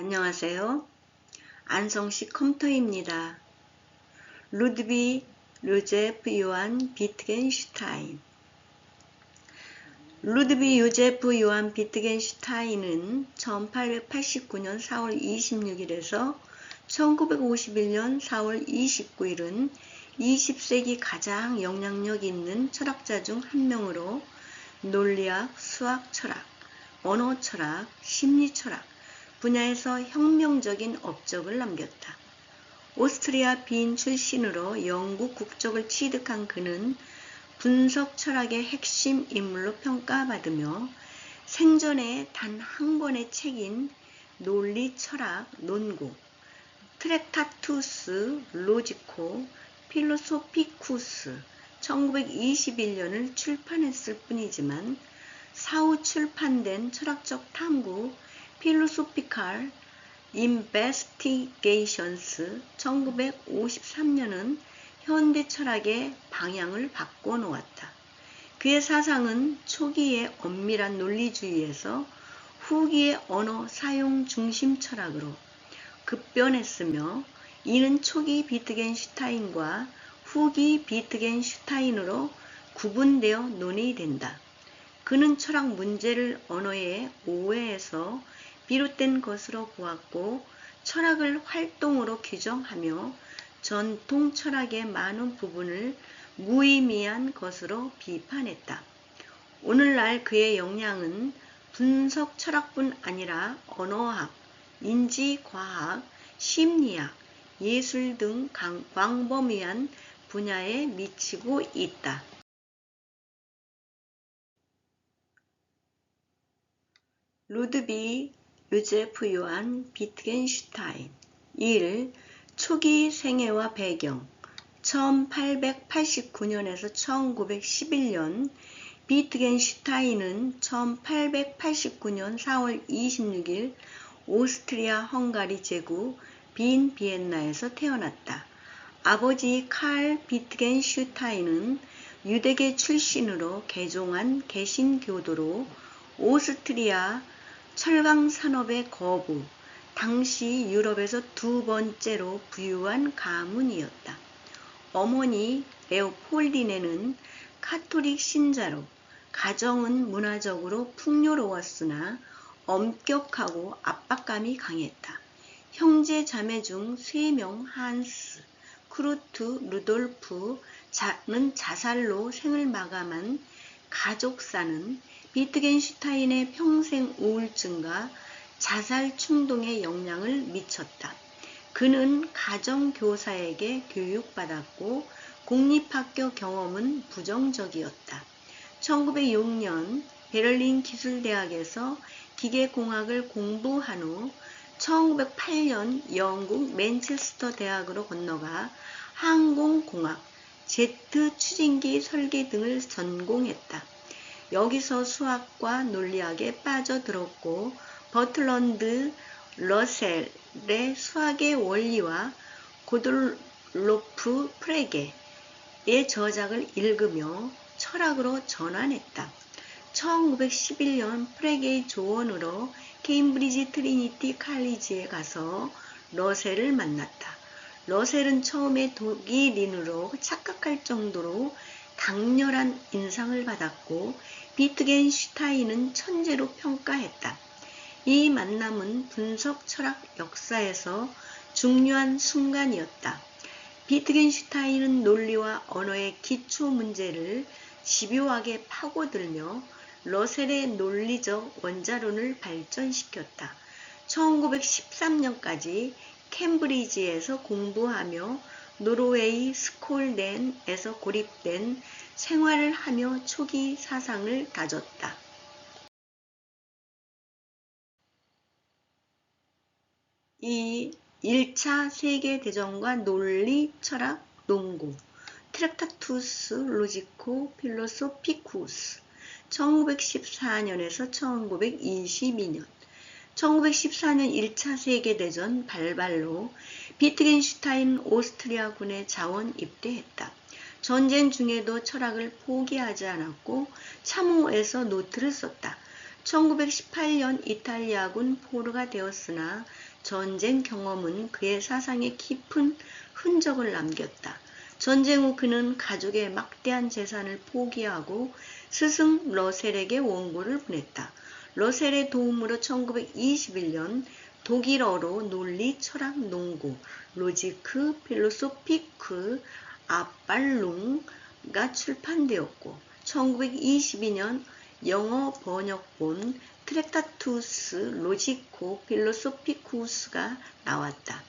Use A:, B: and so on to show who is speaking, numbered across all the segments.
A: 안녕하세요. 안성식 컴퓨터입니다. 루드비 요제프 요한 비트겐슈타인. 루드비 요제프 요한 비트겐슈타인은 1889년 4월 26일에서 1951년 4월 29일은 20세기 가장 영향력 있는 철학자 중 한 명으로 논리학, 수학 철학, 언어 철학, 심리 철학 분야에서 혁명적인 업적을 남겼다. 오스트리아 빈 출신으로 영국 국적을 취득한 그는 분석 철학의 핵심 인물로 평가받으며 생전에 단 한 권의 책인 논리 철학 논고 트랙타투스 로지코 필로소피쿠스 1921년을 출판했을 뿐이지만 사후 출판된 철학적 탐구 필로소피칼 인베스티게이션스 1953년은 현대 철학의 방향을 바꿔놓았다. 그의 사상은 초기의 엄밀한 논리주의에서 후기의 언어 사용 중심 철학으로 급변했으며 이는 초기 비트겐슈타인과 후기 비트겐슈타인으로 구분되어 논의된다. 그는 철학 문제를 언어의 오해에서 비롯된 것으로 보았고 철학을 활동으로 규정하며 전통 철학의 많은 부분을 무의미한 것으로 비판했다. 오늘날 그의 영향은 분석 철학뿐 아니라 언어학, 인지과학, 심리학, 예술 등 광범위한 분야에 미치고 있다. 루드비 요제프 요한 비트겐슈타인 1. 초기 생애와 배경 1889년에서 1911년 비트겐슈타인은 1889년 4월 26일 오스트리아 헝가리 제국 빈 비엔나에서 태어났다. 아버지 칼 비트겐슈타인은 유대계 출신으로 개종한 개신교도로 오스트리아 철강 산업의 거부, 당시 유럽에서 두 번째로 부유한 가문이었다. 어머니 레오폴디네는 카톨릭 신자로 가정은 문화적으로 풍요로웠으나 엄격하고 압박감이 강했다. 형제 자매 중 3명 한스, 크루트, 루돌프는 자살로 생을 마감한 가족사는 비트겐슈타인의 평생 우울증과 자살 충동에 영향을 미쳤다. 그는 가정교사에게 교육받았고 공립학교 경험은 부정적이었다. 1906년 베를린 기술대학에서 기계공학을 공부한 후 1908년 영국 맨체스터 대학으로 건너가 항공공학, 제트 추진기 설계 등을 전공했다. 여기서 수학과 논리학에 빠져들었고 버틀런드 러셀의 수학의 원리와 고돌로프 프레게의 저작을 읽으며 철학으로 전환했다. 1911년 프레게의 조언으로 케임브리지 트리니티 칼리지에 가서 러셀을 만났다. 러셀은 처음에 독일인으로 착각할 정도로 강렬한 인상을 받았고 비트겐슈타인은 천재로 평가했다. 이 만남은 분석 철학 역사에서 중요한 순간이었다. 비트겐슈타인은 논리와 언어의 기초 문제를 집요하게 파고들며 러셀의 논리적 원자론을 발전시켰다. 1913년까지 캠브리지에서 공부하며 노르웨이 스콜덴에서 고립된 생활을 하며 초기 사상을 다졌다. 이 1차 세계대전과 논리, 철학, 논고 트랙타투스 로지코 필로소피쿠스 1914년에서 1922년 1914년 1차 세계대전 발발로 비트겐슈타인 오스트리아군에 자원 입대했다. 전쟁 중에도 철학을 포기하지 않았고 참호에서 노트를 썼다. 1918년 이탈리아군 포로가 되었으나 전쟁 경험은 그의 사상에 깊은 흔적을 남겼다. 전쟁 후 그는 가족의 막대한 재산을 포기하고 스승 러셀에게 원고를 보냈다. 러셀의 도움으로 1921년 독일어로 논리, 철학, 논구, 로지크, 필로소피크, 아빨룽가 출판되었고 1922년 영어 번역본 트랙타투스 로지코 필로소피쿠스가 나왔다.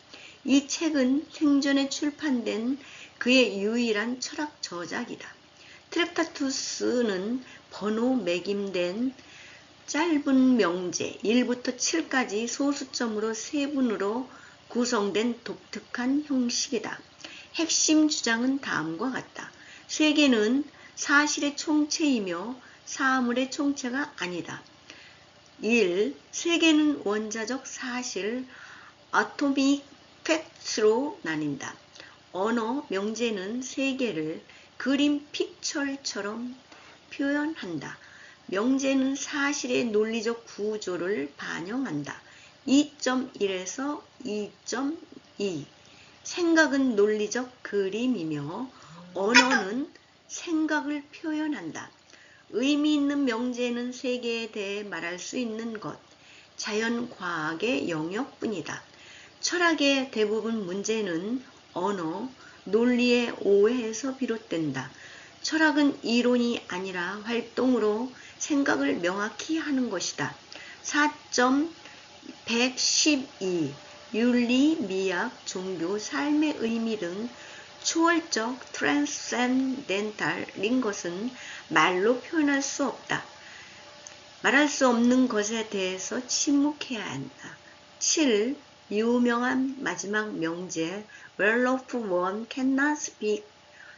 A: 이 책은 생전에 출판된 그의 유일한 철학 저작이다. 트랙타투스는 번호 매김된 짧은 명제 1부터 7까지 소수점으로 세분으로 구성된 독특한 형식이다. 핵심 주장은 다음과 같다. 세계는 사실의 총체이며 사물의 총체가 아니다. 1. 세계는 원자적 사실 (atomic facts로 나뉜다. 언어, 명제는 세계를 그림 픽처처럼 표현한다. 명제는 사실의 논리적 구조를 반영한다. 2.1에서 2.2 생각은 논리적 그림이며 언어는 생각을 표현한다. 의미 있는 명제는 세계에 대해 말할 수 있는 것, 자연과학의 영역뿐이다. 철학의 대부분 문제는 언어, 논리의 오해에서 비롯된다. 철학은 이론이 아니라 활동으로 생각을 명확히 하는 것이다. 4.112 윤리, 미학, 종교, 삶의 의미 등 초월적 트랜스센덴탈인 것은 말로 표현할 수 없다. 말할 수 없는 것에 대해서 침묵해야 한다. 7. 유명한 마지막 명제 Well of one cannot speak,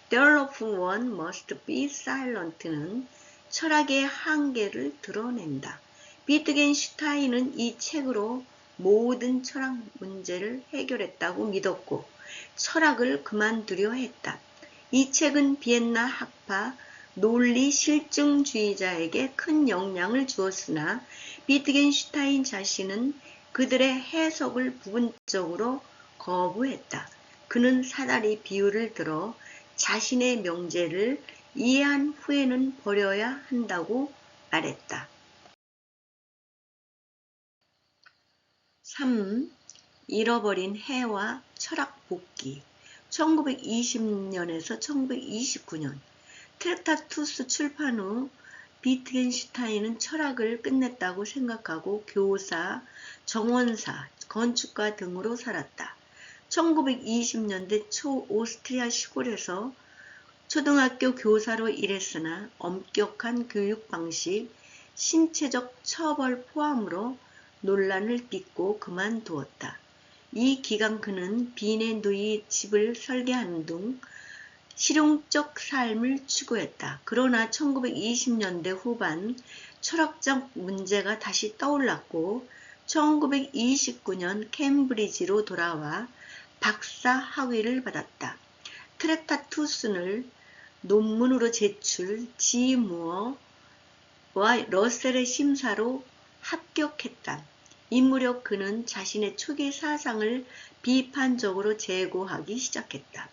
A: there of one must be silent는 철학의 한계를 드러낸다. 비트겐슈타인은 이 책으로 모든 철학 문제를 해결했다고 믿었고 철학을 그만두려 했다. 이 책은 비엔나 학파 논리 실증주의자에게 큰 영향을 주었으나 비트겐슈타인 자신은 그들의 해석을 부분적으로 거부했다. 그는 사다리 비유를 들어 자신의 명제를 이해한 후에는 버려야 한다고 말했다. 3. 잃어버린 해와 철학 복귀 1920년에서 1929년 트랙타투스 출판 후 비트겐슈타인은 철학을 끝냈다고 생각하고 교사, 정원사, 건축가 등으로 살았다. 1920년대 초 오스트리아 시골에서 초등학교 교사로 일했으나 엄격한 교육 방식, 신체적 처벌 포함으로 논란을 빚고 그만두었다. 이 기간 그는 빈의 누이 집을 설계하는 등 실용적 삶을 추구했다. 그러나 1920년대 후반 철학적 문제가 다시 떠올랐고 1929년 캠브리지로 돌아와 박사 학위를 받았다. 트랙타투스를 논문으로 제출, 지 무어와 러셀의 심사로 합격했다. 이 무렵 그는 자신의 초기 사상을 비판적으로 재고하기 시작했다.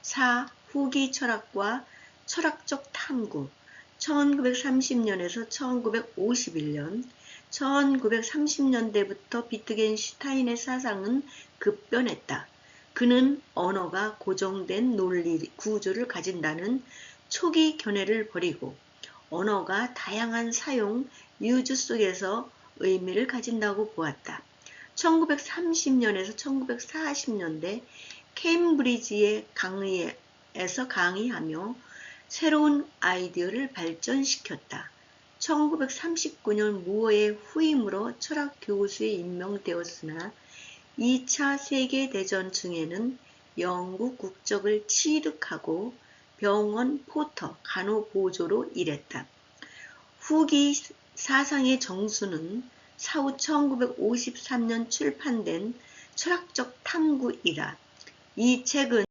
A: 4. 후기 철학과 철학적 탐구 1930년에서 1951년 1930년대부터 비트겐슈타인의 사상은 급변했다. 그는 언어가 고정된 논리 구조를 가진다는 초기 견해를 버리고 언어가 다양한 사용, 유주 속에서 의미를 가진다고 보았다. 1930년에서 1940년대 케임브리지의 강의에서 강의하며 새로운 아이디어를 발전시켰다. 1939년 무어의 후임으로 철학 교수에 임명되었으나 2차 세계대전 중에는 영국 국적을 취득하고 병원 포터, 간호보조로 일했다. 후기 사상의 정수는 사후 1953년 출판된 철학적 탐구이다. 이 책은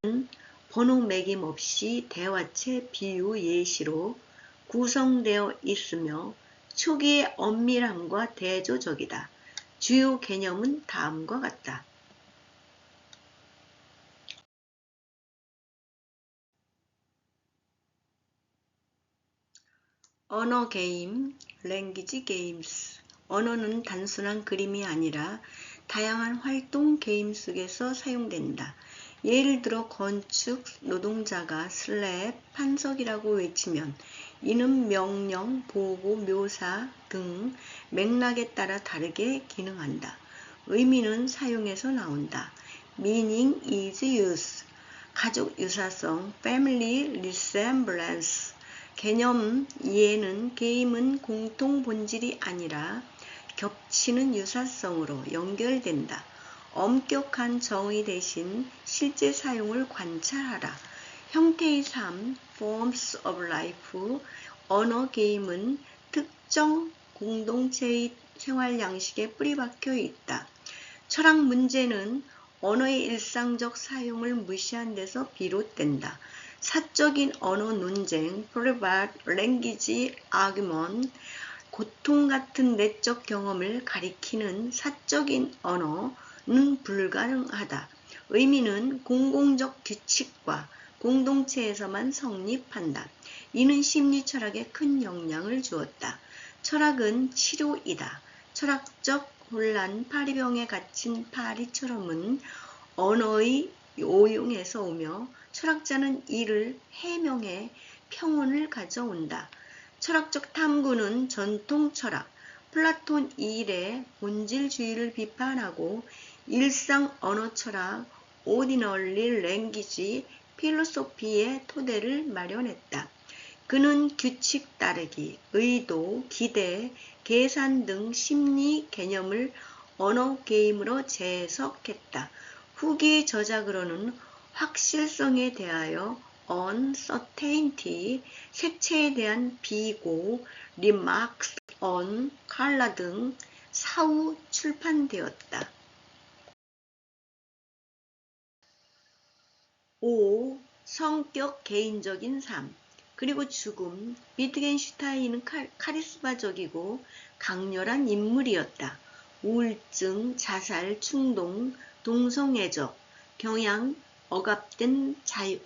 A: 번호 매김 없이 대화체 비유 예시로 구성되어 있으며 초기의 엄밀함과 대조적이다. 주요 개념은 다음과 같다. 언어 게임, 랭귀지 게임스. 언어는 단순한 그림이 아니라 다양한 활동 게임 속에서 사용된다. 예를 들어 건축 노동자가 슬랩, 판석이라고 외치면 이는 명령, 보고, 묘사 등 맥락에 따라 다르게 기능한다. 의미는 사용에서 나온다. Meaning is use. 가족 유사성, family resemblance. 개념 이해는 게임은 공통 본질이 아니라 겹치는 유사성으로 연결된다. 엄격한 정의 대신 실제 사용을 관찰하라. 형태의 삶, forms of life. 언어 게임은 특정 공동체의 생활 양식에 뿌리박혀 있다. 철학 문제는 언어의 일상적 사용을 무시한 데서 비롯된다. 사적인 언어 논쟁, private language argument, 고통 같은 내적 경험을 가리키는 사적인 언어는 불가능하다. 의미는 공공적 규칙과 공동체에서만 성립한다. 이는 심리 철학에 큰 영향을 주었다. 철학은 치료이다. 철학적 혼란, 파리병에 갇힌 파리처럼은 언어의 오용에서 오며 철학자는 이를 해명해 평온을 가져온다. 철학적 탐구는 전통 철학, 플라톤 일의 본질주의를 비판하고 일상 언어 철학, ordinary language 필로소피의 토대를 마련했다. 그는 규칙 따르기, 의도, 기대, 계산 등 심리 개념을 언어 게임으로 재해석했다. 후기 저작으로는 확실성에 대하여 uncertainty, 색채에 대한 비고, remarks on color 등 사후 출판되었다. 5. 성격 개인적인 삶 그리고 죽음. 비트겐슈타인은 카리스마적이고 강렬한 인물이었다. 우울증, 자살, 충동, 동성애적 경향, 억압된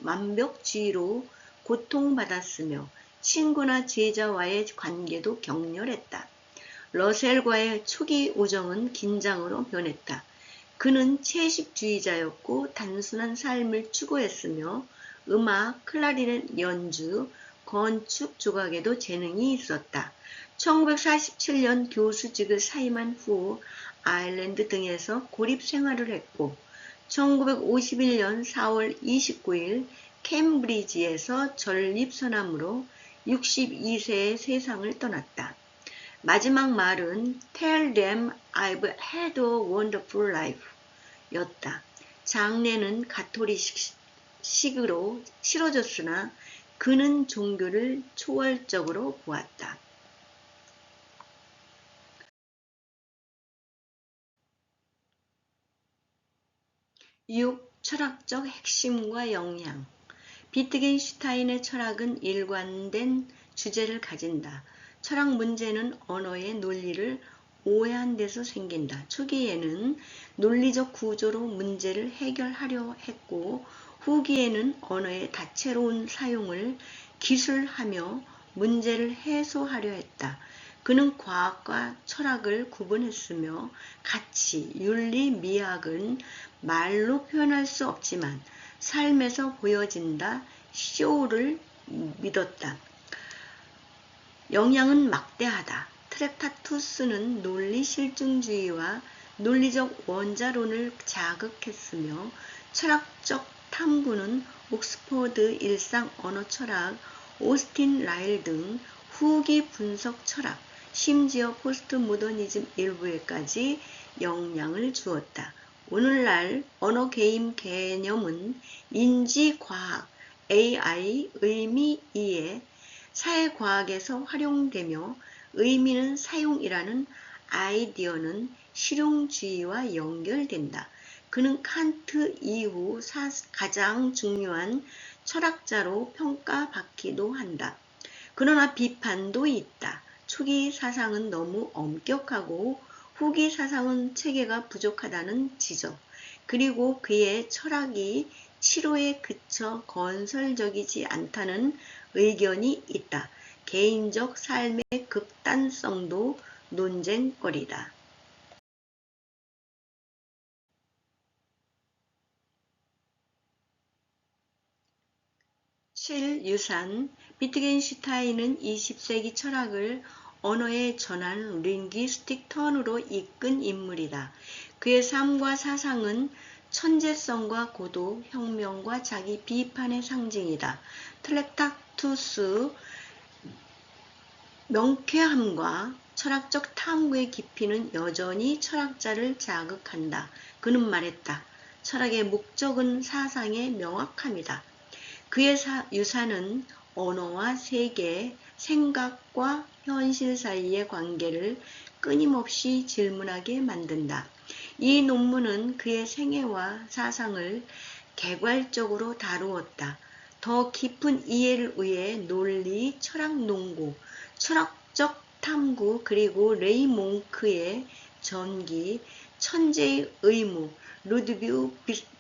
A: 완벽주의로 고통받았으며 친구나 제자와의 관계도 격렬했다. 러셀과의 초기 우정은 긴장으로 변했다. 그는 채식주의자였고 단순한 삶을 추구했으며 음악, 클라리넷 연주, 건축 조각에도 재능이 있었다. 1947년 교수직을 사임한 후 아일랜드 등에서 고립 생활을 했고 1951년 4월 29일 캠브리지에서 전립선암으로 62세에 세상을 떠났다. 마지막 말은 Tell them I've had a wonderful life 였다. 장례는 가톨릭식으로 치러졌으나 그는 종교를 초월적으로 보았다. 6. 철학적 핵심과 영향 비트겐슈타인의 철학은 일관된 주제를 가진다. 철학 문제는 언어의 논리를 오해한 데서 생긴다. 초기에는 논리적 구조로 문제를 해결하려 했고 후기에는 언어의 다채로운 사용을 기술하며 문제를 해소하려 했다. 그는 과학과 철학을 구분했으며 가치, 윤리, 미학은 말로 표현할 수 없지만 삶에서 보여진다. 쇼를 믿었다. 영향은 막대하다. 트랙타투스는 논리 실증주의와 논리적 원자론을 자극했으며 철학적 탐구는 옥스퍼드 일상 언어 철학, 오스틴 라일 등 후기 분석 철학, 심지어 포스트 모더니즘 일부에까지 영향을 주었다. 오늘날 언어 게임 개념은 인지과학, AI, 의미 이해, 사회과학에서 활용되며 의미는 사용이라는 아이디어는 실용주의와 연결된다. 그는 칸트 이후 가장 중요한 철학자로 평가받기도 한다. 그러나 비판도 있다. 초기 사상은 너무 엄격하고 후기 사상은 체계가 부족하다는 지적, 그리고 그의 철학이 치료에 그쳐 건설적이지 않다는 의견이 있다. 개인적 삶의 극단성도 논쟁거리다. 7. 유산. 비트겐슈타인은 20세기 철학을 언어에 전환 링귀스틱 턴으로 이끈 인물이다. 그의 삶과 사상은 천재성과 고도, 혁명과 자기 비판의 상징이다. 트랙타투스 명쾌함과 철학적 탐구의 깊이는 여전히 철학자를 자극한다. 그는 말했다. 철학의 목적은 사상의 명확함이다. 그의 유산은 언어와 세계, 생각과 현실 사이의 관계를 끊임없이 질문하게 만든다. 이 논문은 그의 생애와 사상을 개괄적으로 다루었다. 더 깊은 이해를 위해 논리, 철학 농구, 철학적 탐구, 그리고 레이 몽크의 전기, 천재의 의무, 루드비그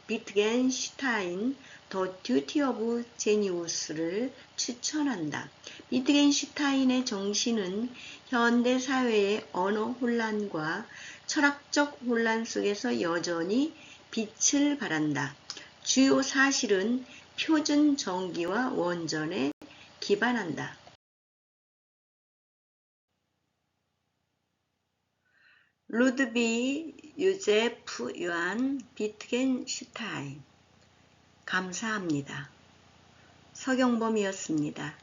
A: 비트겐슈타인, 더 듀티 오브 제니우스를 추천한다. 비트겐슈타인의 정신은 현대 사회의 언어 혼란과 철학적 혼란 속에서 여전히 빛을 발한다. 주요 사실은 표준 정기와 원전에 기반한다. 루드비 유제프 요한 비트겐슈타인. 감사합니다. 서경범이었습니다.